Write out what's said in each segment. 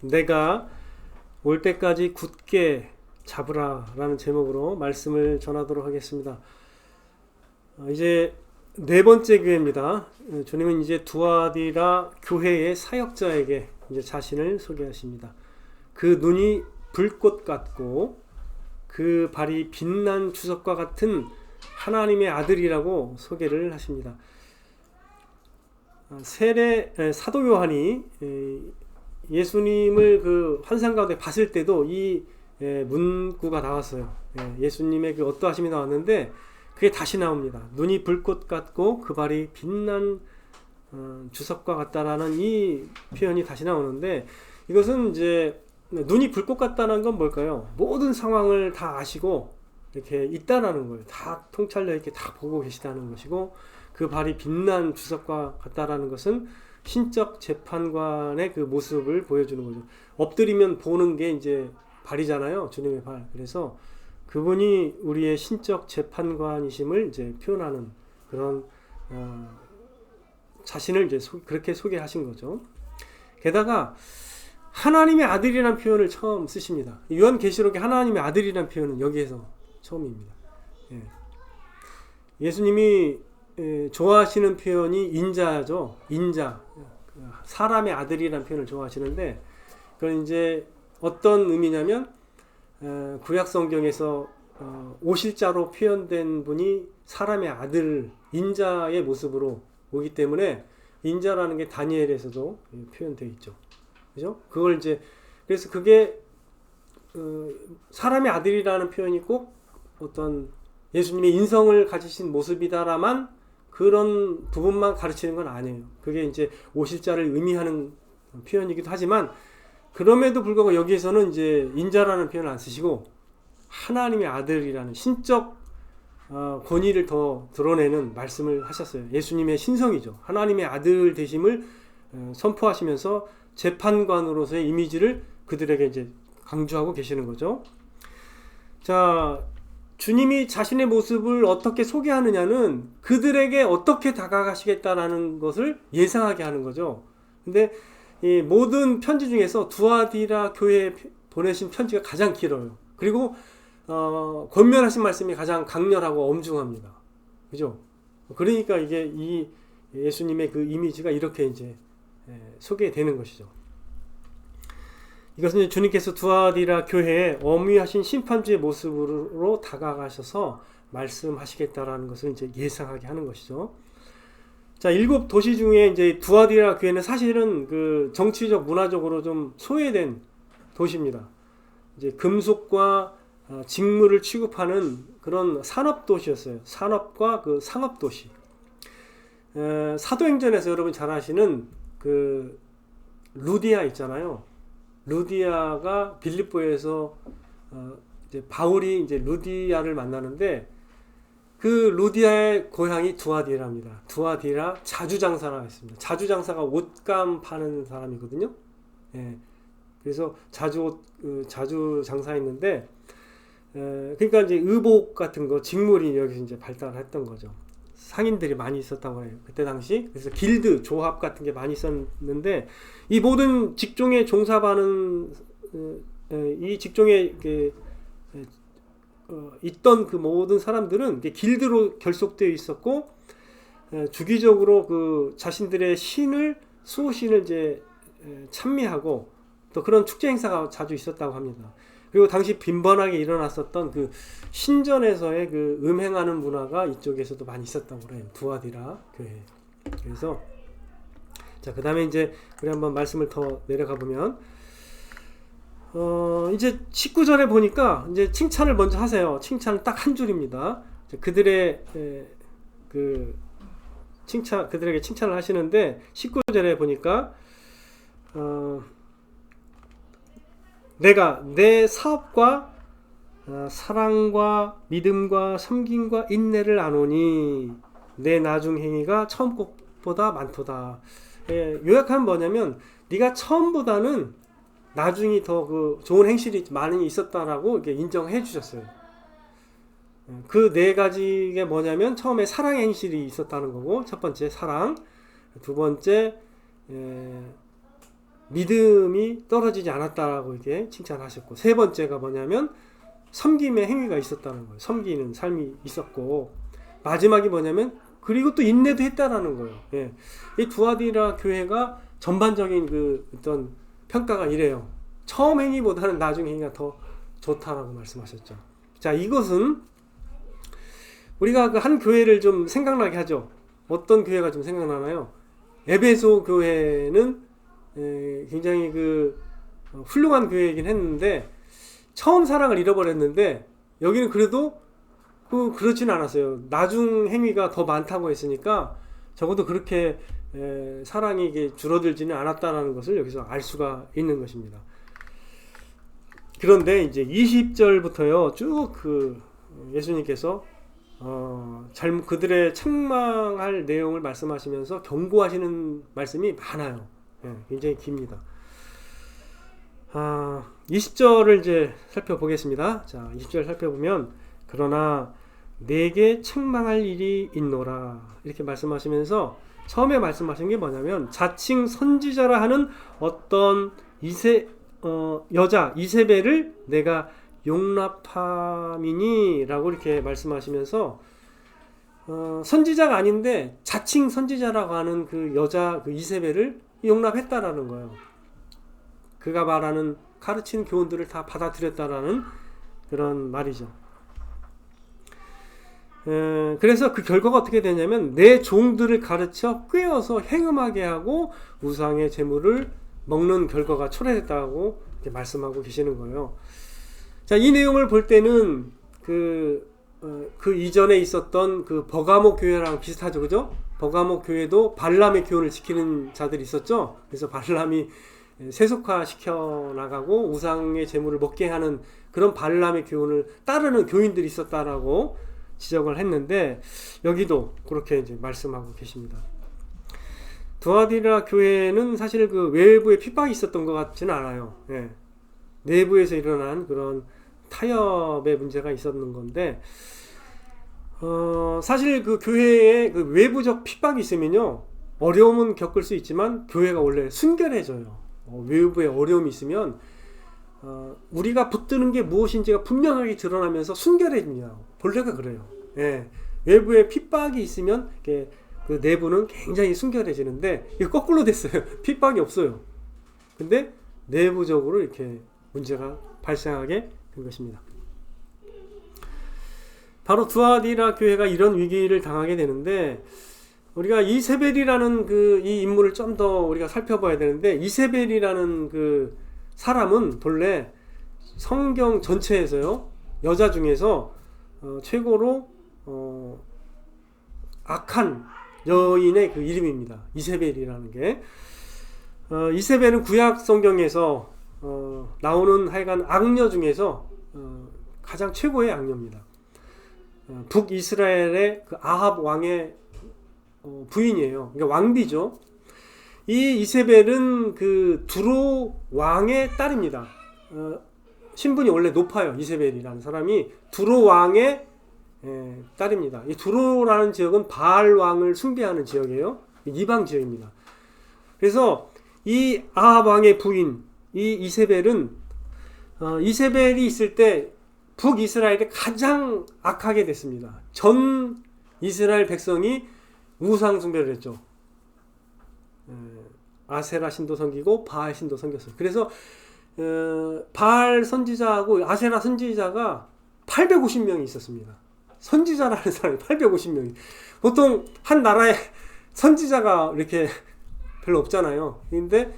내가 올 때까지 굳게 잡으라 라는 제목으로 말씀을 전하도록 하겠습니다. 이제 네 번째 교회입니다. 주님은 이제 두아디라 교회의 사역자에게 이제 자신을 소개하십니다. 그 눈이 불꽃 같고 그 발이 빛난 주석과 같은 하나님의 아들이라고 소개를 하십니다. 사도 요한이 예수님을 그 환상 가운데 봤을 때도 이 문구가 나왔어요. 예수님의 그 어떠하심이 나왔는데 그게 다시 나옵니다. 눈이 불꽃 같고 그 발이 빛난 주석과 같다라는 이 표현이 다시 나오는데, 이것은 이제 눈이 불꽃 같다는 건 뭘까요? 모든 상황을 다 아시고 이렇게 있다라는 거예요. 다 통찰력 있게 다 보고 계시다는 것이고, 그 발이 빛난 주석과 같다라는 것은 신적 재판관의 그 모습을 보여주는 거죠. 엎드리면 보는 게 이제 발이잖아요. 주님의 발. 그래서 그분이 우리의 신적 재판관이심을 이제 표현하는 그런 자신을 이제 그렇게 소개하신 거죠. 게다가 하나님의 아들이라는 표현을 처음 쓰십니다. 요한계시록에 하나님의 아들이라는 표현은 여기에서 처음입니다. 예수님이 좋아하시는 표현이 인자죠. 인자. 사람의 아들이라는 표현을 좋아하시는데, 그건 이제 어떤 의미냐면 구약 성경에서 오실자로 표현된 분이 사람의 아들, 인자의 모습으로 오기 때문에 인자라는 게 다니엘에서도 표현되어 있죠. 그죠? 그걸 이제 그래서 그게 사람의 아들이라는 표현이 꼭 어떤 예수님의 인성을 가지신 모습이다라만 그런 부분만 가르치는 건 아니에요. 그게 이제 오실자를 의미하는 표현이기도 하지만, 그럼에도 불구하고 여기에서는 이제 인자라는 표현을 안 쓰시고 하나님의 아들이라는 신적 권위를 더 드러내는 말씀을 하셨어요. 예수님의 신성이죠. 하나님의 아들 되심을 선포하시면서 재판관으로서의 이미지를 그들에게 이제 강조하고 계시는 거죠. 자, 주님이 자신의 모습을 어떻게 소개하느냐는 그들에게 어떻게 다가가시겠다라는 것을 예상하게 하는 거죠. 근데 이 모든 편지 중에서 두아디라 교회에 보내신 편지가 가장 길어요. 그리고 권면하신 말씀이 가장 강렬하고 엄중합니다. 그죠? 그러니까 이게 이 예수님의 그 이미지가 이렇게 이제 소개되는 것이죠. 이것은 주님께서 두아디라 교회에 엄위하신 심판주의 모습으로 다가가셔서 말씀하시겠다라는 것을 이제 예상하게 하는 것이죠. 자, 7 도시 중에 이제 두아디라 교회는 사실은 그 정치적, 문화적으로 좀 소외된 도시입니다. 이제 금속과 직물을 취급하는 그런 산업 도시였어요. 산업과 그 상업 도시. 사도행전에서 여러분 잘 아시는 그 루디아 있잖아요. 루디아가 빌립보에서 이제 바울이 이제 루디아를 만나는데, 그 루디아의 고향이 두아디라입니다. 두아디라 자주장사라고 했습니다. 자주장사가 옷감 파는 사람이거든요. 그래서 자주장사했는데, 그러니까 이제 의복 같은 거, 직물이 여기서 이제 발달했던 거죠. 상인들이 많이 있었다고 해요. 그때 당시. 그래서 길드, 조합 같은 게 많이 있었는데, 이 모든 직종에 종사하는 이 직종에 있던 그 모든 사람들은 길드로 결속되어 있었고, 주기적으로 그 자신들의 수호신을 이제 찬미하고 또 그런 축제 행사가 자주 있었다고 합니다. 그리고 당시 빈번하게 일어났었던 그 신전에서의 그 음행하는 문화가 이쪽에서도 많이 있었다고 그래요. 두아디라 교회. 그래서 자, 그 다음에 이제 우리 한번 말씀을 더 내려가 보면, 이제 19절에 보니까 이제 칭찬을 먼저 하세요. 칭찬은 딱 한 줄입니다. 그들의 그들에게 칭찬을 하시는데, 19절에 보니까 내가 내 사업과 사랑과 믿음과 섬김과 인내를 아노니 내 나중 행위가 처음 것보다 많도다. 요약하면 뭐냐면, 네가 처음보다는 나중이 더 그 좋은 행실이 많이 있었다라고 이렇게 인정해 주셨어요. 그 네 가지가 뭐냐면, 처음에 사랑의 행실이 있었다는 거고, 첫 번째 사랑, 두 번째 믿음이 떨어지지 않았다라고 이렇게 칭찬하셨고, 세 번째가 뭐냐면 섬김의 행위가 있었다는 거예요. 섬기는 삶이 있었고, 마지막이 뭐냐면 그리고 또 인내도 했다라는 거예요. 예. 이 두아디라 교회가 전반적인 그 어떤 평가가 이래요. 처음 행위보다는 나중 행위가 더 좋다라고 말씀하셨죠. 자, 이것은 우리가 그 한 교회를 좀 생각나게 하죠. 어떤 교회가 좀 생각나나요? 에베소 교회는 굉장히 그 훌륭한 교회이긴 했는데 처음 사랑을 잃어버렸는데, 여기는 그래도 그렇지는 않았어요. 나중 행위가 더 많다고 했으니까 적어도 그렇게 사랑이 이게 줄어들지는 않았다는 것을 여기서 알 수가 있는 것입니다. 그런데 이제 20절부터요 쭉 그 예수님께서 그들의 책망할 내용을 말씀하시면서 경고하시는 말씀이 많아요. 굉장히 깁니다. 20절을 이제 살펴보겠습니다. 자, 20절 살펴보면 그러나 내게 책망할 일이 있노라 이렇게 말씀하시면서 처음에 말씀하신 게 뭐냐면 자칭 선지자라 하는 어떤 여자 이세벨을 내가 용납함이니 라고 이렇게 말씀하시면서 선지자가 아닌데 자칭 선지자라고 하는 그 여자 그 이세벨을 용납했다라는 거예요. 그가 말하는 가르친 교훈들을 다 받아들였다라는 그런 말이죠. 그래서 그 결과가 어떻게 되냐면 내 종들을 가르쳐 꾀어서 행음하게 하고 우상의 제물을 먹는 결과가 초래됐다고 이렇게 말씀하고 계시는 거예요. 자, 이 내용을 볼 때는 그 이전에 있었던 그 버가모 교회랑 비슷하죠, 그죠? 버가모 교회도 발람의 교훈을 지키는 자들이 있었죠. 그래서 발람이 세속화 시켜 나가고 우상의 제물을 먹게 하는 그런 발람의 교훈을 따르는 교인들이 있었다라고 지적을 했는데, 여기도 그렇게 이제 말씀하고 계십니다. 두아디라 교회는 사실 그 외부에 핍박이 있었던 것 같지는 않아요. 예. 내부에서 일어난 그런 타협의 문제가 있었는 건데, 사실 그 교회에 그 외부적 핍박이 있으면요 어려움은 겪을 수 있지만 교회가 원래 순결해져요. 외부에 어려움이 있으면 우리가 붙드는 게 무엇인지가 분명하게 드러나면서 순결해집니다. 본래가 그래요. 예. 외부에 핍박이 있으면 그 내부는 굉장히 순결해지는데 이게 거꾸로 됐어요. 핍박이 없어요. 근데 내부적으로 이렇게 문제가 발생하게 된 것입니다. 바로 두아디라 교회가 이런 위기를 당하게 되는데, 우리가 이세벨이라는 이 인물을 좀 더 우리가 살펴봐야 되는데, 이세벨이라는 그 사람은 본래 성경 전체에서요 여자 중에서 최고로 악한 여인의 그 이름입니다. 이세벨이라는 게. 이세벨은 구약 성경에서 나오는 하여간 악녀 중에서 가장 최고의 악녀입니다. 북이스라엘의 그 아합 왕의 부인이에요. 그러니까 왕비죠. 이 이세벨은 그 두로 왕의 딸입니다. 신분이 원래 높아요. 이세벨이라는 사람이 두로 왕의 딸입니다. 이 두로라는 지역은 바알 왕을 숭배하는 지역이에요. 이방 지역입니다. 그래서 이 아합 왕의 부인 이 이세벨은 이세벨이 있을 때 북이스라엘이 가장 악하게 됐습니다. 전 이스라엘 백성이 우상 숭배를 했죠. 아세라 신도 섬기고 바알 신도 섬겼어요. 그래서 바알 선지자하고 아세라 선지자가 850명이 있었습니다. 선지자라는 사람이 850명이. 보통 한 나라에 선지자가 이렇게 별로 없잖아요. 근데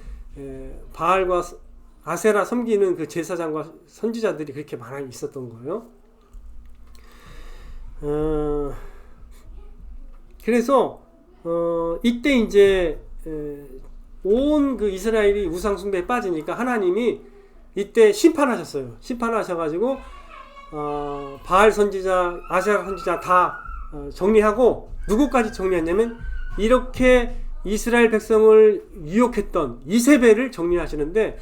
바알과 아세라 섬기는 그 제사장과 선지자들이 그렇게 많이 있었던 거예요. 그래서 이때 이제 온 그 이스라엘이 우상 숭배에 빠지니까 하나님이 이때 심판하셨어요. 심판하셔가지고 바알 선지자, 아세라 선지자 다 정리하고, 누구까지 정리했냐면 이렇게 이스라엘 백성을 유혹했던 이세벨을 정리하시는데,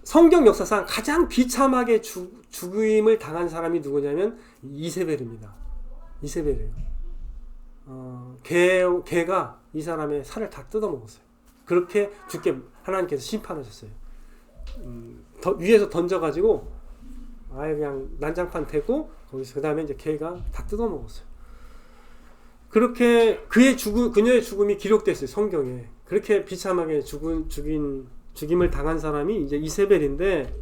성경 역사상 가장 비참하게 죽임을 당한 사람이 누구냐면 이세벨입니다. 이세벨이에요. 개가 이 사람의 살을 다 뜯어먹었어요. 그렇게 죽게 하나님께서 심판하셨어요. 위에서 던져가지고 아예 그냥 난장판 대고 거기서 그 다음에 이제 개가 다 뜯어먹었어요. 그렇게 그녀의 죽음이 기록됐어요, 성경에. 그렇게 비참하게 죽임을 당한 사람이 이제 이세벨인데,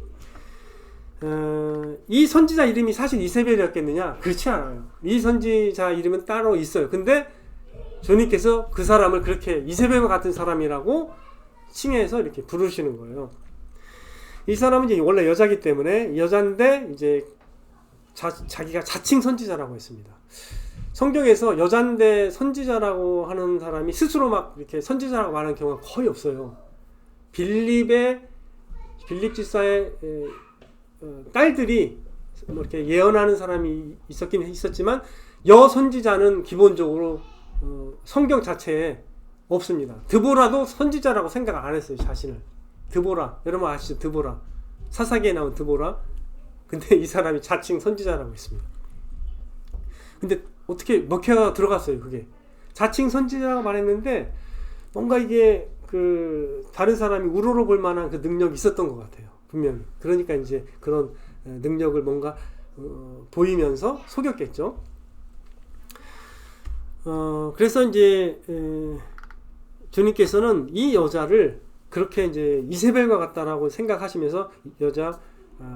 이 선지자 이름이 사실 이세벨이었겠느냐? 그렇지 않아요. 이 선지자 이름은 따로 있어요. 근데 주님께서 그 사람을 그렇게 이세벨과 같은 사람이라고 칭해서 이렇게 부르시는 거예요. 이 사람은 이제 원래 여자기 때문에 여잔데 이제 자기가 자칭 선지자라고 했습니다. 성경에서 여잔데 선지자라고 하는 사람이 스스로 막 이렇게 선지자라고 말하는 경우가 거의 없어요. 빌립 집사의 딸들이 뭐 이렇게 예언하는 사람이 있었긴 있었지만 여선지자는 기본적으로 성경 자체에 없습니다. 드보라도 선지자라고 생각 안 했어요, 자신을. 드보라, 여러분 아시죠? 드보라, 사사기에 나온 드보라. 근데 이 사람이 자칭 선지자라고 했습니다. 근데 어떻게 먹혀가 들어갔어요, 그게. 자칭 선지자라고 말했는데 뭔가 이게 다른 사람이 우러러볼 만한 그 능력이 있었던 것 같아요, 분명히. 그러니까 이제 그런 능력을 뭔가 보이면서 속였겠죠. 그래서 이제 주님께서는 이 여자를 그렇게 이제 이세벨과 같다라고 생각하시면서 여자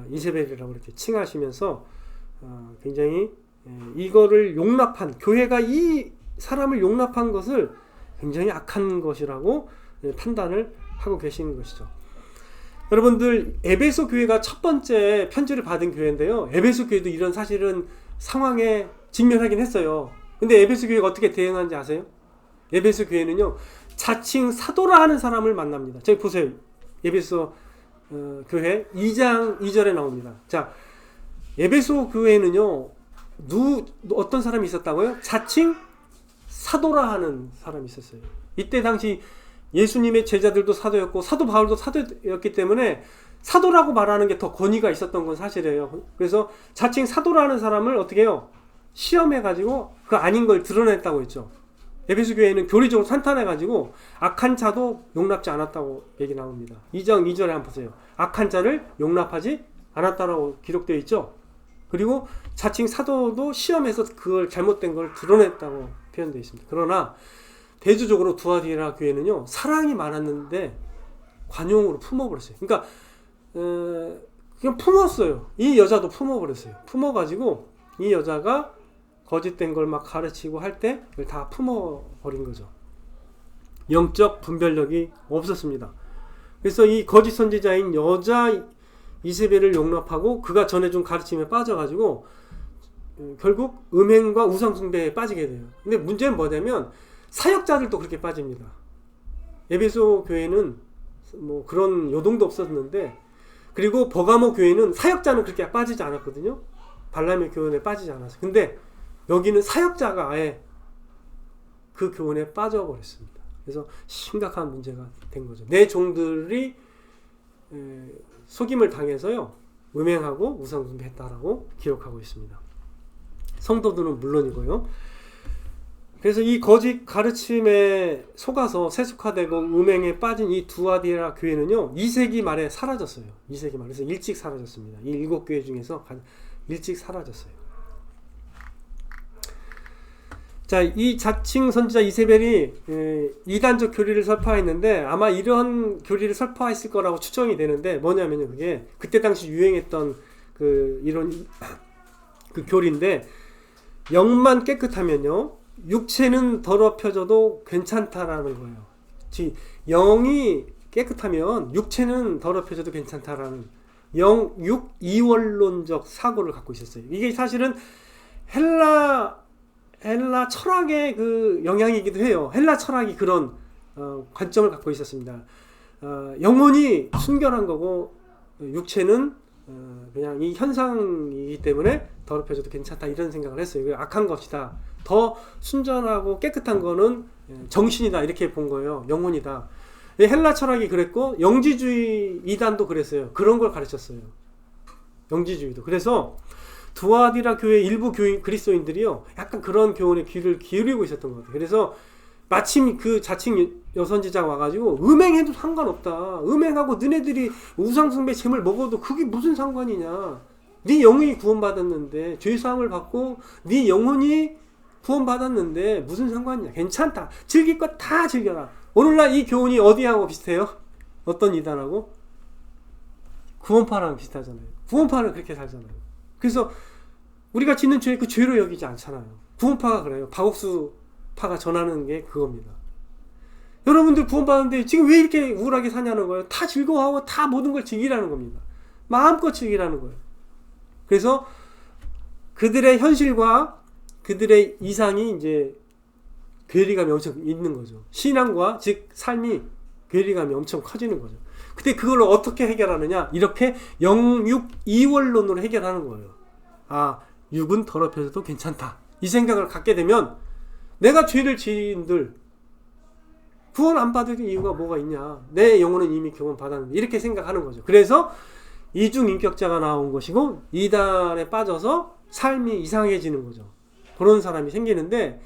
이세벨이라고 이렇게 칭하시면서 굉장히 이거를 용납한, 교회가 이 사람을 용납한 것을 굉장히 악한 것이라고 판단을 하고 계시는 것이죠. 여러분들, 에베소 교회가 첫 번째 편지를 받은 교회인데요, 에베소 교회도 이런 사실은 상황에 직면하긴 했어요. 근데 에베소 교회가 어떻게 대응하는지 아세요? 에베소 교회는요, 자칭 사도라 하는 사람을 만납니다. 저기 보세요. 에베소 교회 2장 2절에 나옵니다. 자, 에베소 교회는요, 어떤 사람이 있었다고요? 자칭 사도라 하는 사람이 있었어요. 이때 당시 예수님의 제자들도 사도였고 사도 바울도 사도였기 때문에 사도라고 말하는 게 더 권위가 있었던 건 사실이에요. 그래서 자칭 사도라는 사람을 어떻게 해요? 시험해가지고 그 아닌 걸 드러냈다고 했죠. 에베소 교회는 교리적으로 탄탄해가지고 악한 자도 용납지 않았다고 얘기 나옵니다. 2장 2절에 한번 보세요. 악한 자를 용납하지 않았다라고 기록되어 있죠. 그리고 자칭 사도도 시험해서 그걸 잘못된 걸 드러냈다고 표현되어 있습니다. 그러나 대조적으로 두아디라 교회는요, 사랑이 많았는데 관용으로 품어버렸어요. 그러니까 그냥 품었어요. 이 여자도 품어버렸어요. 품어가지고 이 여자가 거짓된 걸 막 가르치고 할 때 그걸 다 품어버린 거죠. 영적 분별력이 없었습니다. 그래서 이 거짓 선지자인 여자 이세벨을 용납하고 그가 전해준 가르침에 빠져가지고 결국 음행과 우상숭배에 빠지게 돼요. 근데 문제는 뭐냐면 사역자들도 그렇게 빠집니다. 에베소 교회는 뭐 그런 요동도 없었는데, 그리고 버가모 교회는 사역자는 그렇게 빠지지 않았거든요. 발람의 교훈에 빠지지 않았어요. 근데 여기는 사역자가 아예 그 교훈에 빠져버렸습니다. 그래서 심각한 문제가 된 거죠. 내 종들이 속임을 당해서요, 음행하고 우상숭배했다라고 기록하고 있습니다. 성도들은 물론이고요. 그래서 이 거짓 가르침에 속아서 세속화되고 음행에 빠진 이 두아디라 교회는요, 2세기 말에 사라졌어요. 2세기 말에. 그래서 일찍 사라졌습니다. 이 7교회 중에서 일찍 사라졌어요. 자, 이 자칭 선지자 이세벨이 이단적 교리를 설파했는데 아마 이런 교리를 설파했을 거라고 추정이 되는데, 뭐냐면요, 그게 그때 당시 유행했던 이런 교리인데, 영만 깨끗하면요, 육체는 더럽혀져도 괜찮다라는 거예요. 즉, 영이 깨끗하면 육체는 더럽혀져도 괜찮다라는 육 이원론적 사고를 갖고 있었어요. 이게 사실은 헬라 철학의 그 영향이기도 해요. 헬라 철학이 그런 관점을 갖고 있었습니다. 영혼이 순결한 거고 육체는 그냥 이 현상이기 때문에 더럽혀져도 괜찮다, 이런 생각을 했어요. 악한 것이다. 더 순전하고 깨끗한 거는 정신이다, 이렇게 본 거예요. 영혼이다. 헬라 철학이 그랬고 영지주의 이단도 그랬어요. 그런 걸 가르쳤어요. 영지주의도. 그래서 두아디라 교회 일부 그리스도인들이요, 약간 그런 교훈에 귀를 기울이고 있었던 것 같아요. 그래서 마침 그 자칭 여선지자가 와가지고 음행해도 상관없다. 음행하고 너네들이 우상숭배 잼을 먹어도 그게 무슨 상관이냐. 네 영혼이 구원받았는데 죄사함을 받고 네 영혼이 구원받았는데 무슨 상관이냐. 괜찮다. 즐길 거 다 즐겨라. 오늘날 이 교훈이 어디하고 비슷해요? 어떤 이단하고? 구원파랑 비슷하잖아요. 구원파는 그렇게 살잖아요. 그래서 우리가 짓는 죄 그 죄로 여기지 않잖아요. 구원파가 그래요. 박옥수 파가 전하는 게 그겁니다. 여러분들 구원받았는데 지금 왜 이렇게 우울하게 사냐는 거예요. 다 즐거워하고 다 모든 걸 즐기라는 겁니다. 마음껏 즐기라는 거예요. 그래서 그들의 현실과 그들의 이상이 이제 괴리감이 엄청 있는 거죠. 신앙과 즉 삶이 괴리감이 엄청 커지는 거죠. 근데 그걸 어떻게 해결하느냐? 이렇게 영육 이원론으로 해결하는 거예요. 아, 육은 더럽혀져도 괜찮다. 이 생각을 갖게 되면 내가 죄를 지은들 구원 안 받을 이유가 뭐가 있냐. 내 영혼은 이미 구원 받았는데 이렇게 생각하는 거죠. 그래서 이중인격자가 나온 것이고 이단에 빠져서 삶이 이상해지는 거죠. 그런 사람이 생기는데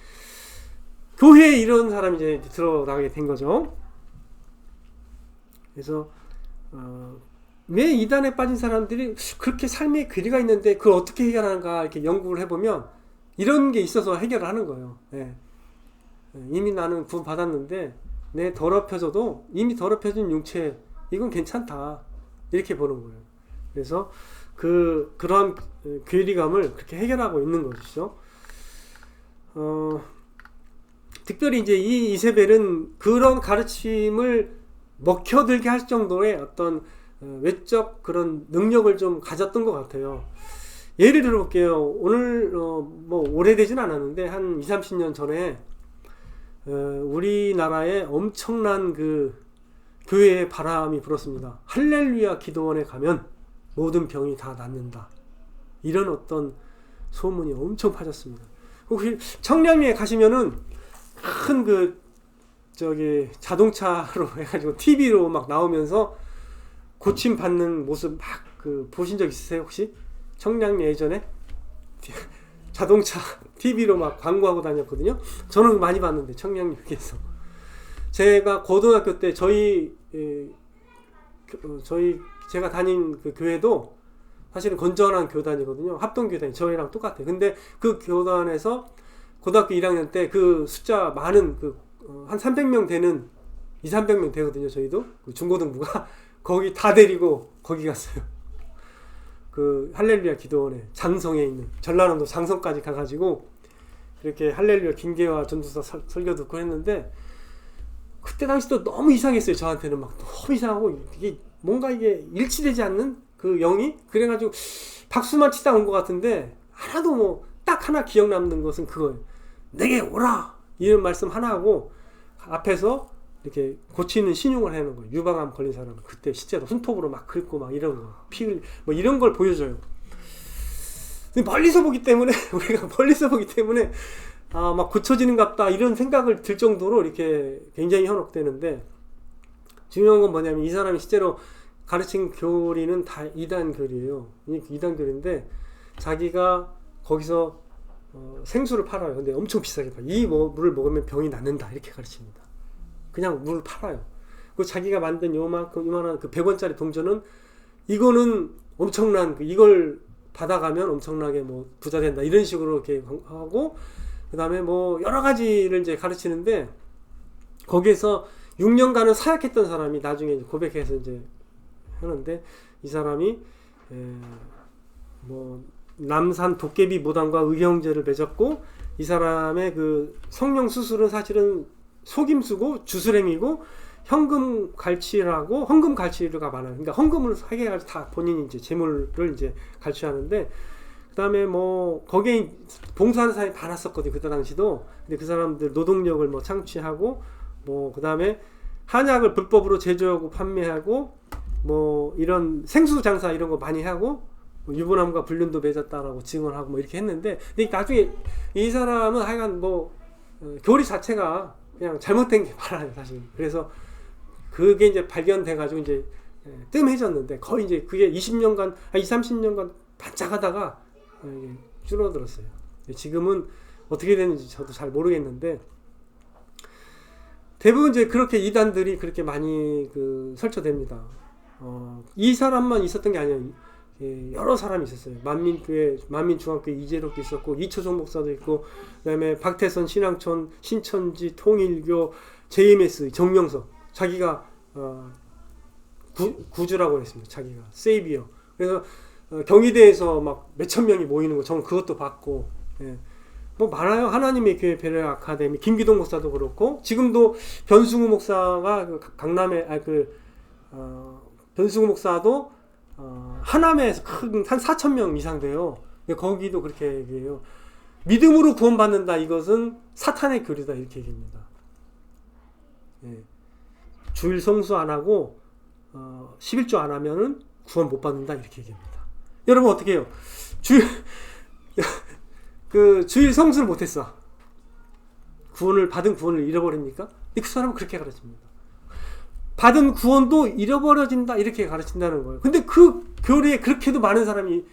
교회에 이런 사람이 이제 들어나게 된 거죠. 그래서 왜 이단에 빠진 사람들이 그렇게 삶의 괴리가 있는데 그걸 어떻게 해결하는가 이렇게 연구를 해보면 이런 게 있어서 해결을 하는 거예요. 네. 이미 나는 구원 받았는데 내 더럽혀져도 이미 더럽혀진 육체 이건 괜찮다 이렇게 보는 거예요. 그래서 그러한 괴리감을 그렇게 해결하고 있는 것이죠. 특별히 이제 이 이세벨은 그런 가르침을 먹혀들게 할 정도의 어떤 외적 그런 능력을 좀 가졌던 것 같아요. 예를 들어볼게요. 오늘 뭐 오래되진 않았는데 한 20-30년 전에 우리나라에 엄청난 그 교회의 바람이 불었습니다. 할렐루야 기도원에 가면 모든 병이 다 낫는다. 이런 어떤 소문이 엄청 퍼졌습니다. 혹시 청량리에 가시면은 큰 그 자동차로 해가지고 TV로 막 나오면서 고침 받는 모습 막 그 보신 적 있으세요 혹시? 청량리 예전에 자동차 TV로 막 광고하고 다녔거든요. 저는 많이 봤는데 청량리에서 제가 고등학교 때 제가 다닌 그 교회도 사실은 건전한 교단이거든요. 합동교단이 저희랑 똑같아요. 근데 그 교단에서 고등학교 1학년 때 그 숫자 많은 한 300명 되는 200-300명 되거든요. 저희도 그 중고등부가 거기 다 데리고 거기 갔어요. 그 할렐루야 기도원에 장성에 있는 전라남도 장성까지 가가지고 이렇게 할렐루야 김계화 전도사 설교 듣고 했는데 그때 당시도 너무 이상했어요. 저한테는 막 너무 이상하고 이게 뭔가 이게 일치되지 않는 그 영이 그래가지고 박수만 치다 온 것 같은데 하나도 뭐 딱 하나 기억 남는 것은 그거예요. 내게 오라 이런 말씀 하나 하고 앞에서 이렇게 고치는 신용을 하는 거예요. 유방암 걸린 사람 그때 실제로 손톱으로 막 긁고 막 이런 거 피 뭐 이런 걸 보여줘요. 근데 멀리서 보기 때문에 우리가 멀리서 보기 때문에 아 막 고쳐지는갑다 이런 생각을 들 정도로 이렇게 굉장히 현혹되는데 중요한 건 뭐냐면 이 사람이 실제로 가르친 교리는 다 이단 교리예요. 이단 교리인데 자기가 거기서 생수를 팔아요. 근데 엄청 비싸게 팔아요. 이 물을 먹으면 병이 낫는다 이렇게 가르칩니다. 그냥 물을 팔아요. 그 자기가 만든 요만한 그 100원짜리 동전은 이거는 엄청난 이걸 받아가면 엄청나게 뭐 부자 된다 이런 식으로 이렇게 하고 그 다음에 뭐 여러 가지를 이제 가르치는데 거기에서 6년간은 사역했던 사람이 나중에 고백해서 이제 하는데 이 사람이 뭐 남산 도깨비 무당과 의형제를 맺었고 이 사람의 그 성령 수술은 사실은 속임수고 주술행위고 헌금 갈취가 많아요. 그러니까 헌금을 해결해서 다 본인이 이제 재물을 이제 갈취하는데 그 다음에 뭐 거기에 봉사하는 사람이 많았었거든요. 그때 당시도. 근데 그 사람들 노동력을 뭐 창취하고 뭐 그 다음에 한약을 불법으로 제조하고 판매하고 뭐 이런 생수 장사 이런 거 많이 하고 뭐 유부남과 불륜도 맺었다라고 증언하고 뭐 이렇게 했는데 근데 나중에 이 사람은 하여간 뭐 교리 자체가 그냥 잘못된 게 많아요 사실. 그래서 그게 이제 발견돼가지고 이제 뜸해졌는데 거의 이제 그게 20년간 20-30년간 반짝하다가 줄어들었어요. 지금은 어떻게 되는지 저도 잘 모르겠는데 대부분 이제 그렇게 이단들이 그렇게 많이 그 설쳐됩니다. 이 사람만 있었던 게 아니에요. 예, 여러 사람이 있었어요. 만민교회, 만민중앙교회 이재록도 있었고, 이초종 목사도 있고, 그다음에 박태선 신앙촌, 신천지, 통일교, JMS, 정명석. 자기가 구주라고 했습니다. 자기가 세이비어. 그래서 경희대에서 막 몇천 명이 모이는 거, 저는 그것도 봤고, 예. 뭐 많아요. 하나님의 교회 배려 아카데미, 김기동 목사도 그렇고, 지금도 변승우 목사가 그 강남에 변승우 목사도 하남에서 한 4천 명 이상 돼요. 거기도 그렇게 얘기해요. 믿음으로 구원받는다. 이것은 사탄의 교리다. 이렇게 얘기합니다. 예. 주일 성수 안 하고 11조 안 하면은 구원 못 받는다. 이렇게 얘기합니다. 여러분 어떻게 해요? 주일 성수를 못했어. 받은 구원을 잃어버립니까? 그 사람은 그렇게 가르칩니다. 받은 구원도 잃어버려진다 이렇게 가르친다는 거예요. 근데 그 교리에 그렇게도 많은 사람이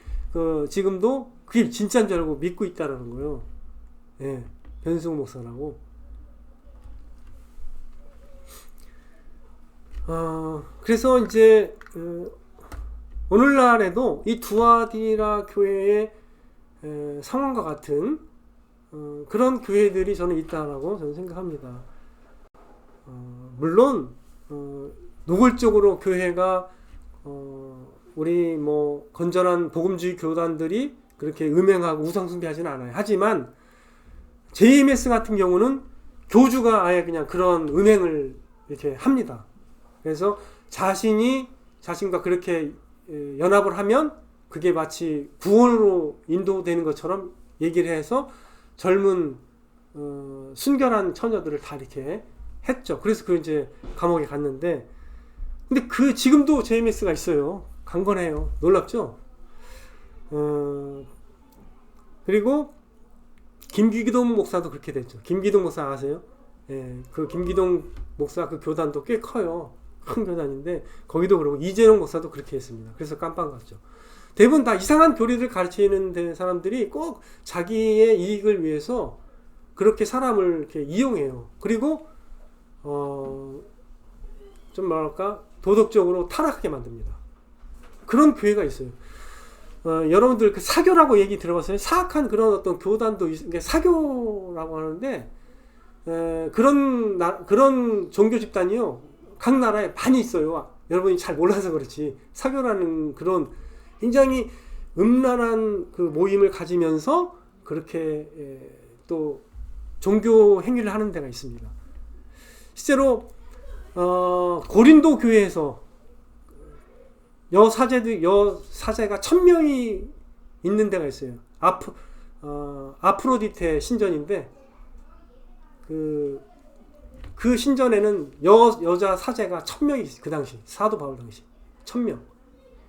지금도 그게 진짜인 줄 알고 믿고 있다는 거예요. 예, 변승우 목사라고. 그래서 이제 오늘날에도 이 두아디라 교회의 상황과 같은 그런 교회들이 저는 있다라고 저는 생각합니다. 물론 노골적으로 교회가 우리 뭐 건전한 복음주의 교단들이 그렇게 음행하고 우상숭배하지는 않아요. 하지만 JMS 같은 경우는 교주가 아예 그냥 그런 음행을 이렇게 합니다. 그래서 자신과 그렇게 연합을 하면 그게 마치 구원으로 인도되는 것처럼 얘기를 해서 젊은 순결한 처녀들을 다 이렇게 했죠. 그래서 이제 감옥에 갔는데, 근데 지금도 JMS가 있어요. 강건해요. 놀랍죠? 그리고 김기동 목사도 그렇게 됐죠. 김기동 목사 아세요? 예, 그 김기동 목사 그 교단도 꽤 커요. 큰 교단인데 거기도 그러고 이재용 목사도 그렇게 했습니다. 그래서 깜빵 갔죠. 대부분 다 이상한 교리를 가르치는 사람들이 꼭 자기의 이익을 위해서 그렇게 사람을 이렇게 이용해요. 그리고 좀 뭐랄까 도덕적으로 타락하게 만듭니다. 그런 교회가 있어요. 여러분들 그 사교라고 얘기 들어봤어요? 사악한 그런 어떤 교단도 사교라고 하는데 그런 종교 집단이요 각 나라에 많이 있어요. 여러분이 잘 몰라서 그렇지. 사교라는 그런 굉장히 음란한 그 모임을 가지면서 그렇게 또 종교 행위를 하는 데가 있습니다. 실제로 고린도 교회에서 여사제가 1000명이 있는 데가 있어요. 아프로디테 신전인데 그 신전에는 여자 사제가 1000명이 있어요. 그 당시 사도 바울 당시 1000명.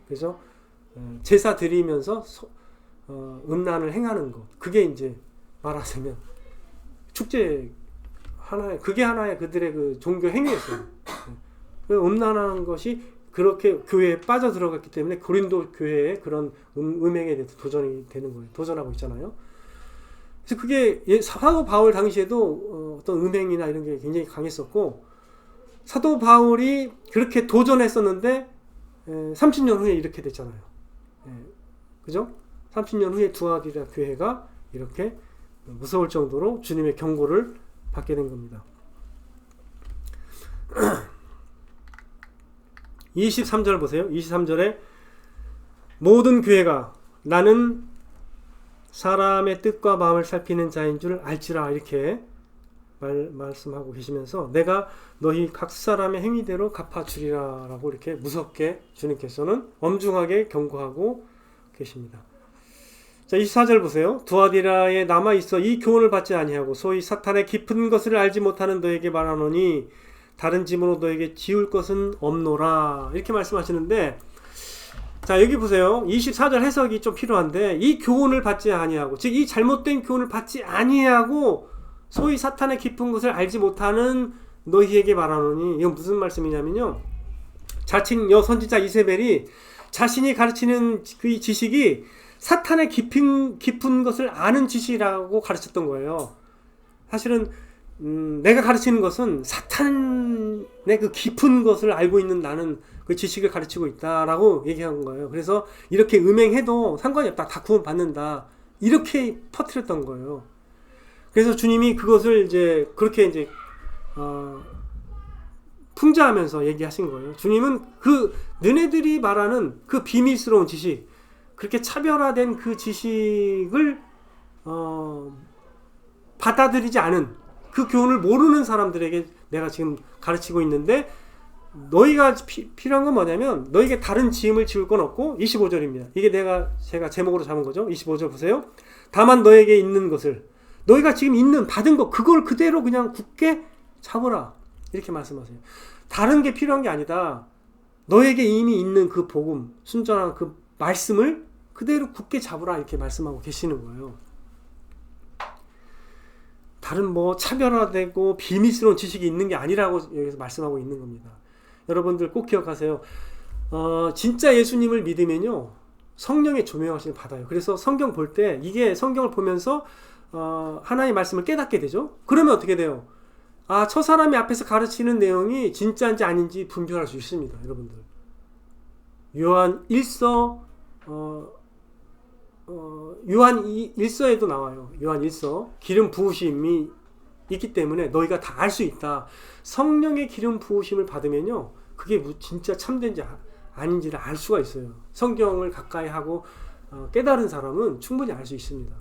그래서 제사 드리면서 음란을 행하는 것. 그게 이제 말하자면 축제 그게 하나의 그들의 그 종교 행위였어요. 음란하는 것이 그렇게 교회에 빠져 들어갔기 때문에 고린도 교회의 그런 음행에 대해서 도전이 되는 거예요. 도전하고 있잖아요. 그래서 그게 사도 바울 당시에도 어떤 음행이나 이런 게 굉장히 강했었고, 사도 바울이 그렇게 도전했었는데 30년 후에 이렇게 됐잖아요. 그죠? 30년 후에 두아디라 교회가 이렇게 무서울 정도로 주님의 경고를 받게 된 겁니다. 23절 보세요. 23절에 모든 교회가 나는 사람의 뜻과 마음을 살피는 자인 줄 알지라 이렇게 말씀하고 계시면서 내가 너희 각 사람의 행위대로 갚아주리라 라고 이렇게 무섭게 주님께서는 엄중하게 경고하고 계십니다. 자, 24절 보세요. 두아디라에 남아있어 이 교훈을 받지 아니하고 소위 사탄의 깊은 것을 알지 못하는 너에게 말하노니 다른 짐으로 너에게 지울 것은 없노라 이렇게 말씀하시는데, 자 여기 보세요. 24절 해석이 좀 필요한데, 이 교훈을 받지 아니하고, 즉 이 잘못된 교훈을 받지 아니하고 소위 사탄의 깊은 것을 알지 못하는 너희에게 말하노니, 이건 무슨 말씀이냐면요, 자칭 여선지자 이세벨이 자신이 가르치는 그 지식이 사탄의 깊은 것을 아는 지식이라고 가르쳤던 거예요. 사실은 내가 가르치는 것은 사탄의 그 깊은 것을 알고 있는 나는 그 지식을 가르치고 있다라고 얘기한 거예요. 그래서 이렇게 음행해도 상관이 없다. 다 구원 받는다. 이렇게 퍼뜨렸던 거예요. 그래서 주님이 그것을 이제 그렇게 이제 풍자하면서 얘기하신 거예요. 주님은 그 너네들이 말하는 그 비밀스러운 지식, 그렇게 차별화된 그 지식을 받아들이지 않은 그 교훈을 모르는 사람들에게 내가 지금 가르치고 있는데, 너희가 필요한 건 뭐냐면 너희에게 다른 지음을 지을 건 없고, 25절입니다. 이게 제가 제목으로 잡은 거죠. 25절 보세요. 다만 너에게 있는 것을, 너희가 지금 받은 것, 그걸 그대로 그냥 굳게 잡으라, 이렇게 말씀하세요. 다른 게 필요한 게 아니다. 너에게 이미 있는 그 복음, 순전한 그 말씀을 그대로 굳게 잡으라, 이렇게 말씀하고 계시는 거예요. 다른 뭐 차별화되고 비밀스러운 지식이 있는 게 아니라고 여기서 말씀하고 있는 겁니다. 여러분들 꼭 기억하세요. 진짜 예수님을 믿으면요, 성령의 조명하심을 받아요. 그래서 성경 볼 때, 이게 성경을 보면서 하나님의 말씀을 깨닫게 되죠. 그러면 어떻게 돼요? 저 사람이 앞에서 가르치는 내용이 진짜인지 아닌지 분별할 수 있습니다. 여러분들. 요한 1서 요한 1서에도 나와요. 요한 1서. 기름 부으심이 있기 때문에 너희가 다 알 수 있다. 성령의 기름 부으심을 받으면요, 그게 진짜 참된지 아닌지를 알 수가 있어요. 성경을 가까이 하고 깨달은 사람은 충분히 알 수 있습니다.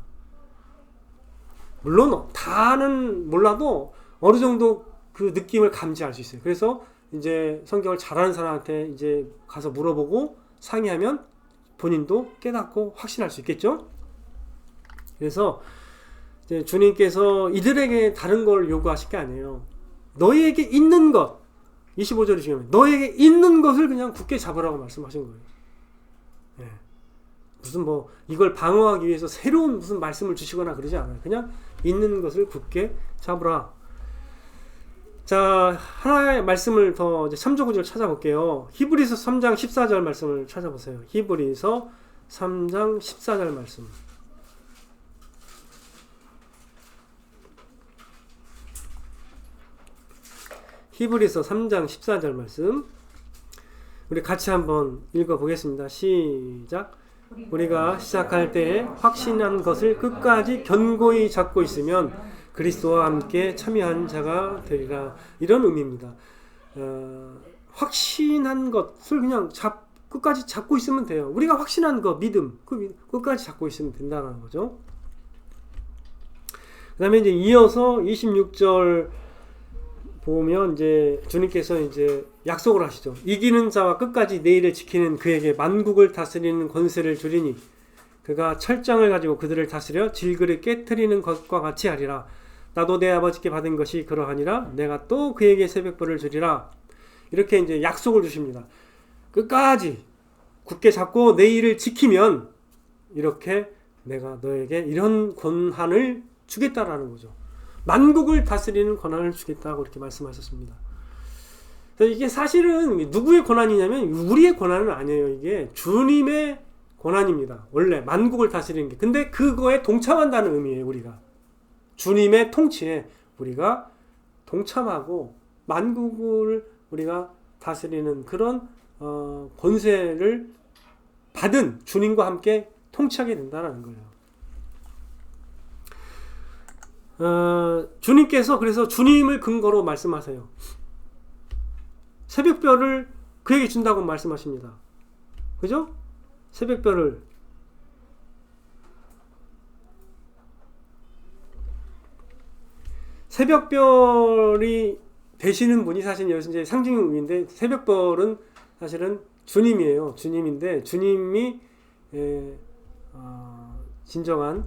물론 다는 몰라도 어느 정도 그 느낌을 감지할 수 있어요. 그래서 이제 성경을 잘하는 사람한테 이제 가서 물어보고 상의하면 본인도 깨닫고 확신할 수 있겠죠. 그래서 이제 주님께서 이들에게 다른 걸 요구하실 게 아니에요. 너희에게 있는 것, 25절이 중요해요. 너희에게 있는 것을 그냥 굳게 잡으라고 말씀하신 거예요. 네. 무슨 뭐 이걸 방어하기 위해서 새로운 무슨 말씀을 주시거나 그러지 않아요. 그냥 있는 것을 굳게 잡으라. 자, 하나의 말씀을 더 이제 참조구절 찾아볼게요. 히브리서 3장 14절 말씀을 찾아보세요. 히브리서 3장 14절 말씀. 히브리서 3장 14절 말씀. 우리 같이 한번 읽어보겠습니다. 시작. 우리가 시작할 때에 확신한 것을 끝까지 견고히 잡고 있으면 그리스도와 함께 참여한 자가 되리라. 이런 의미입니다. 확신한 것을 그냥 끝까지 잡고 있으면 돼요. 우리가 확신한 것, 믿음, 끝까지 잡고 있으면 된다는 거죠. 그 다음에 이제 이어서 26절 보면 이제 주님께서 이제 약속을 하시죠. 이기는 자와 끝까지 내 일을 지키는 그에게 만국을 다스리는 권세를 주리니 그가 철장을 가지고 그들을 다스려 질그를 깨트리는 것과 같이 하리라. 나도 내 아버지께 받은 것이 그러하니라. 내가 또 그에게 새벽벌을 주리라. 이렇게 이제 약속을 주십니다. 끝까지 굳게 잡고 내 일을 지키면 이렇게 내가 너에게 이런 권한을 주겠다라는 거죠. 만국을 다스리는 권한을 주겠다고 이렇게 말씀하셨습니다. 이게 사실은 누구의 권한이냐면 우리의 권한은 아니에요. 이게 주님의 권한입니다. 원래 만국을 다스리는 게. 근데 그거에 동참한다는 의미예요. 우리가 주님의 통치에 우리가 동참하고 만국을 우리가 다스리는 그런 권세를 받은 주님과 함께 통치하게 된다는 거예요. 주님께서 그래서 주님을 근거로 말씀하세요. 새벽별을 그에게 준다고 말씀하십니다. 그죠? 새벽별을 새벽별이 되시는 분이 사실 여기서 이제 상징 의미인데, 새벽별은 사실은 주님이에요. 주님인데 주님이 진정한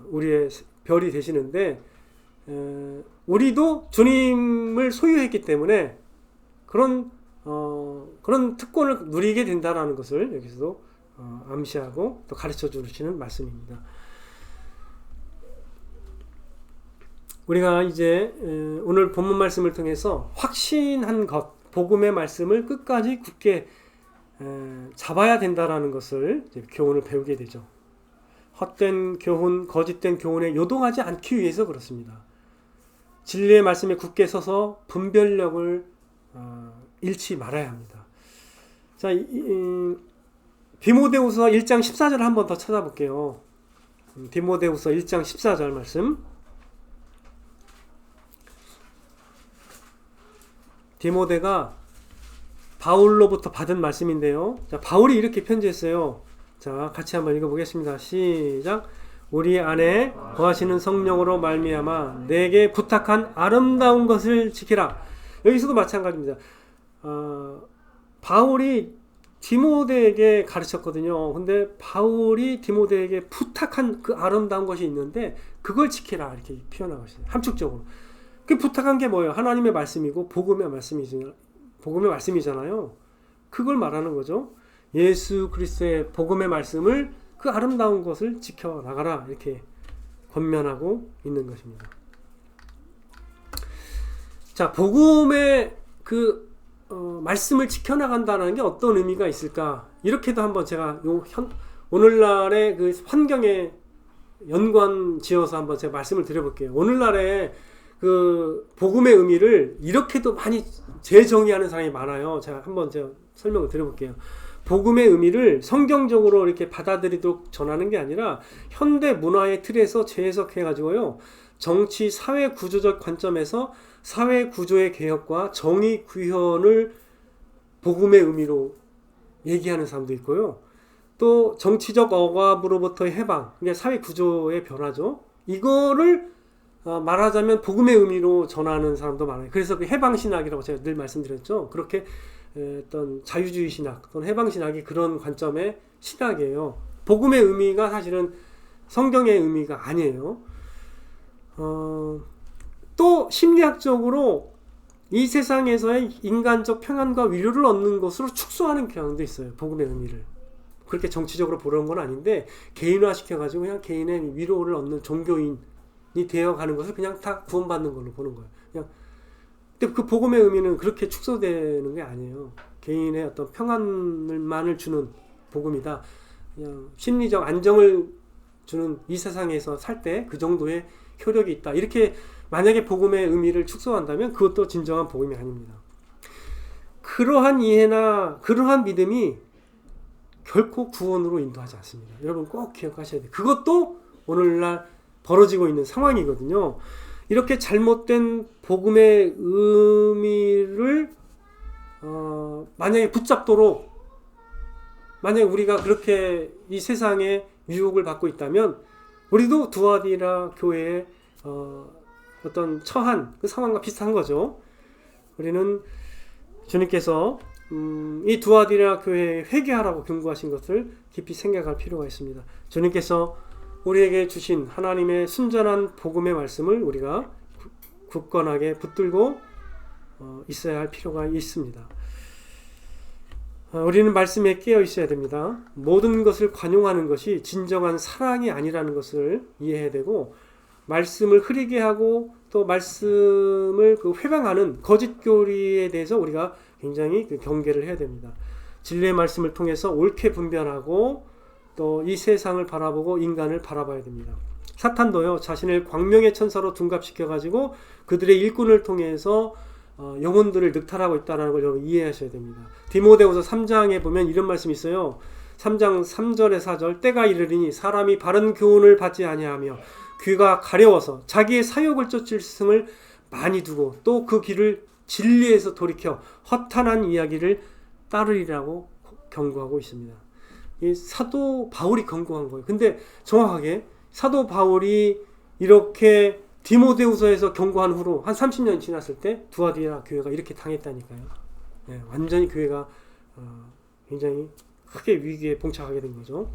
우리의 별이 되시는데, 우리도 주님을 소유했기 때문에 그런 특권을 누리게 된다라는 것을 여기서도 암시하고 또 가르쳐 주시는 말씀입니다. 우리가 이제 오늘 본문 말씀을 통해서 확신한 것, 복음의 말씀을 끝까지 굳게 잡아야 된다라는 것을 이제 교훈을 배우게 되죠. 헛된 교훈, 거짓된 교훈에 요동하지 않기 위해서 그렇습니다. 진리의 말씀에 굳게 서서 분별력을 잃지 말아야 합니다. 자, 디모데후서 1장 14절을 한번 더 찾아볼게요. 디모데후서 1장 14절 말씀. 디모데가 바울로부터 받은 말씀인데요. 자, 바울이 이렇게 편지했어요. 자, 같이 한번 읽어보겠습니다. 시작. 우리 안에 거하시는 성령으로 말미암아 내게 부탁한 아름다운 것을 지키라. 여기서도 마찬가지입니다. 바울이 디모데에게 가르쳤거든요. 근데 바울이 디모데에게 부탁한 그 아름다운 것이 있는데 그걸 지키라 이렇게 표현하고 있어요. 함축적으로. 그 부탁한 게 뭐예요? 하나님의 말씀이고 복음의 말씀이잖아요. 그걸 말하는 거죠. 예수 그리스도의 복음의 말씀을 그 아름다운 것을 지켜 나가라 이렇게 권면하고 있는 것입니다. 자, 복음의 그 말씀을 지켜나간다는 게 어떤 의미가 있을까? 이렇게도 한번 제가 오늘날의 그 환경에 연관 지어서 한번 제가 말씀을 드려볼게요. 오늘날의 그 복음의 의미를 이렇게도 많이 재정의하는 사람이 많아요. 제가 설명을 드려볼게요. 복음의 의미를 성경적으로 이렇게 받아들이도록 전하는 게 아니라 현대 문화의 틀에서 재해석해가지고요. 정치, 사회 구조적 관점에서 사회 구조의 개혁과 정의 구현을 복음의 의미로 얘기하는 사람도 있고요. 또 정치적 억압으로부터의 해방, 그러니까 사회 구조의 변화죠. 이거를 말하자면 복음의 의미로 전하는 사람도 많아요. 그래서 그 해방신학이라고 제가 늘 말씀드렸죠. 그렇게 어떤 자유주의 신학 또는 해방신학이 그런 관점의 신학이에요. 복음의 의미가 사실은 성경의 의미가 아니에요. 또 심리학적으로 이 세상에서의 인간적 평안과 위로를 얻는 것으로 축소하는 경향도 있어요. 복음의 의미를. 그렇게 정치적으로 보는 건 아닌데 개인화시켜가지고 그냥 개인의 위로를 얻는 종교인이 되어가는 것을 그냥 다 구원받는 걸로 보는 거예요. 그냥 근데 그 복음의 의미는 그렇게 축소되는 게 아니에요. 개인의 어떤 평안만을 주는 복음이다. 그냥 심리적 안정을 주는 이 세상에서 살 때 그 정도의 효력이 있다. 이렇게 만약에 복음의 의미를 축소한다면 그것도 진정한 복음이 아닙니다. 그러한 이해나 그러한 믿음이 결코 구원으로 인도하지 않습니다. 여러분 꼭 기억하셔야 돼요. 그것도 오늘날 벌어지고 있는 상황이거든요. 이렇게 잘못된 복음의 의미를 만약에 붙잡도록 만약에 우리가 그렇게 이 세상에 유혹을 받고 있다면 우리도 두아디라 교회의 어떤 처한 그 상황과 비슷한 거죠. 우리는 주님께서 이 두아디라 교회에 회개하라고 경고하신 것을 깊이 생각할 필요가 있습니다. 주님께서 우리에게 주신 하나님의 순전한 복음의 말씀을 우리가 굳건하게 붙들고 있어야 할 필요가 있습니다. 우리는 말씀에 깨어 있어야 됩니다. 모든 것을 관용하는 것이 진정한 사랑이 아니라는 것을 이해해야 되고 말씀을 흐리게 하고 또 말씀을 회방하는 거짓 교리에 대해서 우리가 굉장히 경계를 해야 됩니다. 진리의 말씀을 통해서 옳게 분별하고 또 이 세상을 바라보고 인간을 바라봐야 됩니다. 사탄도요 자신을 광명의 천사로 둔갑시켜가지고 그들의 일꾼을 통해서 영혼들을 늑탈하고 있다는 걸 여러분 이해하셔야 됩니다. 디모데후서 3장에 보면 이런 말씀이 있어요. 3장 3절에 4절 때가 이르리니 사람이 바른 교훈을 받지 아니하며 귀가 가려워서 자기의 사욕을 쫓을 승을 많이 두고 또 그 길을 진리에서 돌이켜 허탄한 이야기를 따르리라고 경고하고 있습니다. 이 사도 바울이 경고한 거예요. 근데 정확하게 사도 바울이 이렇게 디모데후서에서 경고한 후로 한 30년이 지났을 때 두아디라 교회가 이렇게 당했다니까요. 네, 완전히 교회가 굉장히 크게 위기에 봉착하게 된 거죠.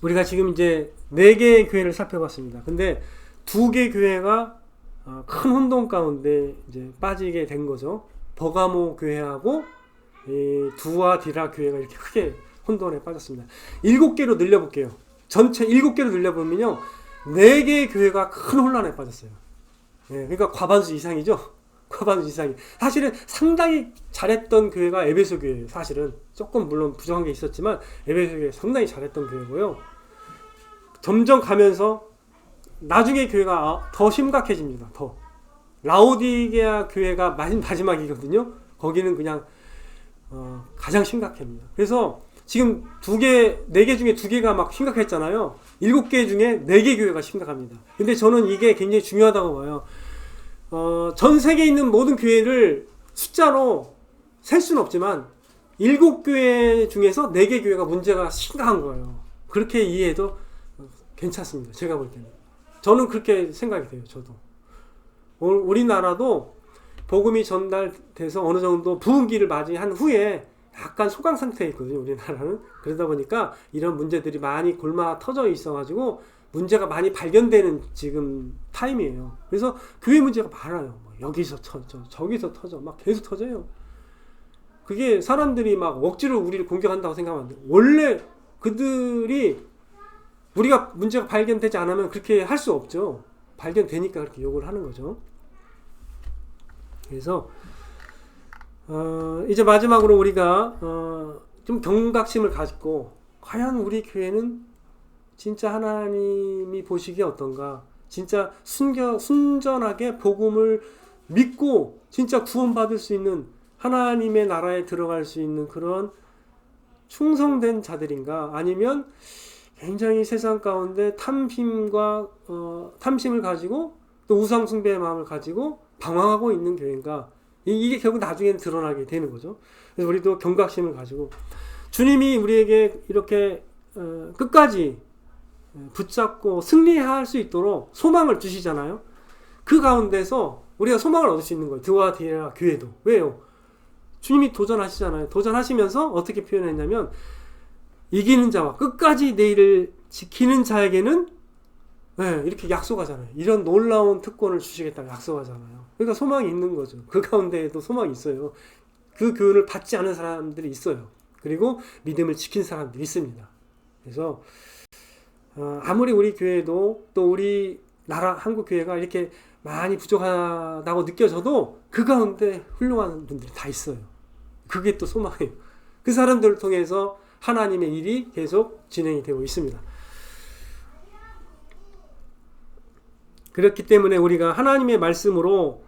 우리가 지금 이제 4개의 교회를 살펴봤습니다. 근데 2개 교회가 큰 혼돈 가운데 이제 빠지게 된 거죠. 버가모 교회하고 이 두아디라 교회가 이렇게 크게 혼돈에 빠졌습니다. 7개로 늘려볼게요. 전체 7개로 늘려보면요. 4개의 교회가 큰 혼란에 빠졌어요. 예, 그러니까 과반수 이상이죠. 누가 봐도 이상해. 사실은 상당히 잘했던 교회가 에베소 교회예요. 사실은 조금 물론 부족한 게 있었지만 에베소 교회 상당히 잘했던 교회고요. 점점 가면서 나중에 교회가 더 심각해집니다. 더 라오디게아 교회가 마지막이거든요. 거기는 그냥 가장 심각합니다. 그래서 지금 4개 중에 2개가 막 심각했잖아요. 7개 중에 4개 교회가 심각합니다. 근데 저는 이게 굉장히 중요하다고 봐요. 전 세계에 있는 모든 교회를 숫자로 셀 수는 없지만 7교회 중에서 4개 교회가 문제가 심각한 거예요. 그렇게 이해해도 괜찮습니다. 제가 볼 때는. 저는 그렇게 생각이 돼요. 저도. 우리나라도 복음이 전달돼서 어느 정도 부흥기를 맞이한 후에 약간 소강 상태에 있거든요. 우리나라는. 그러다 보니까 이런 문제들이 많이 골마 터져 있어가지고 문제가 많이 발견되는 지금 타임이에요. 그래서 교회 문제가 많아요. 여기서 터져, 저기서 터져, 막 계속 터져요. 그게 사람들이 막 억지로 우리를 공격한다고 생각하면 안 돼요. 원래 그들이 우리가 문제가 발견되지 않으면 그렇게 할 수 없죠. 발견되니까 그렇게 욕을 하는 거죠. 그래서 이제 마지막으로 우리가 좀 경각심을 가지고 과연 우리 교회는 진짜 하나님이 보시기에 어떤가, 진짜 순전하게 복음을 믿고 진짜 구원받을 수 있는, 하나님의 나라에 들어갈 수 있는 그런 충성된 자들인가, 아니면 굉장히 세상 가운데 탐심을 가지고 또 우상 숭배의 마음을 가지고 방황하고 있는 교회인가. 이게 결국 나중에는 드러나게 되는 거죠. 그래서 우리도 경각심을 가지고 주님이 우리에게 이렇게 끝까지 붙잡고 승리할 수 있도록 소망을 주시잖아요. 그 가운데서 우리가 소망을 얻을 수 있는 거예요. 드와디라 교회도. 왜요? 주님이 도전하시잖아요. 도전하시면서 어떻게 표현했냐면, 이기는 자와 끝까지 내 일을 지키는 자에게는, 이렇게 약속하잖아요. 이런 놀라운 특권을 주시겠다고 약속하잖아요. 그러니까 소망이 있는 거죠. 그 가운데에도 소망이 있어요. 그 교훈을 받지 않은 사람들이 있어요. 그리고 믿음을 지킨 사람들이 있습니다. 그래서 아무리 우리 교회도 또 우리 나라 한국 교회가 이렇게 많이 부족하다고 느껴져도 그 가운데 훌륭한 분들이 다 있어요. 그게 또 소망이에요. 그 사람들을 통해서 하나님의 일이 계속 진행이 되고 있습니다. 그렇기 때문에 우리가 하나님의 말씀으로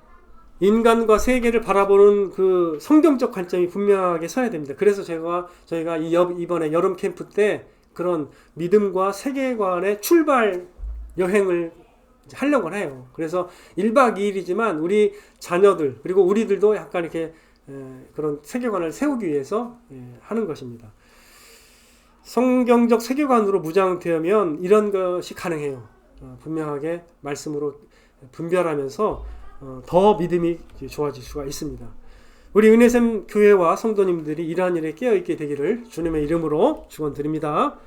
인간과 세계를 바라보는 그 성경적 관점이 분명하게 서야 됩니다. 그래서 저희가 이번에 여름 캠프 때 그런 믿음과 세계관의 출발 여행을 하려고 해요. 그래서 1박 2일이지만 우리 자녀들 그리고 우리들도 약간 이렇게 그런 세계관을 세우기 위해서 하는 것입니다. 성경적 세계관으로 무장되면 이런 것이 가능해요. 분명하게 말씀으로 분별하면서 더 믿음이 좋아질 수가 있습니다. 우리 은혜샘 교회와 성도님들이 이러한 일에 깨어있게 되기를 주님의 이름으로 축원드립니다.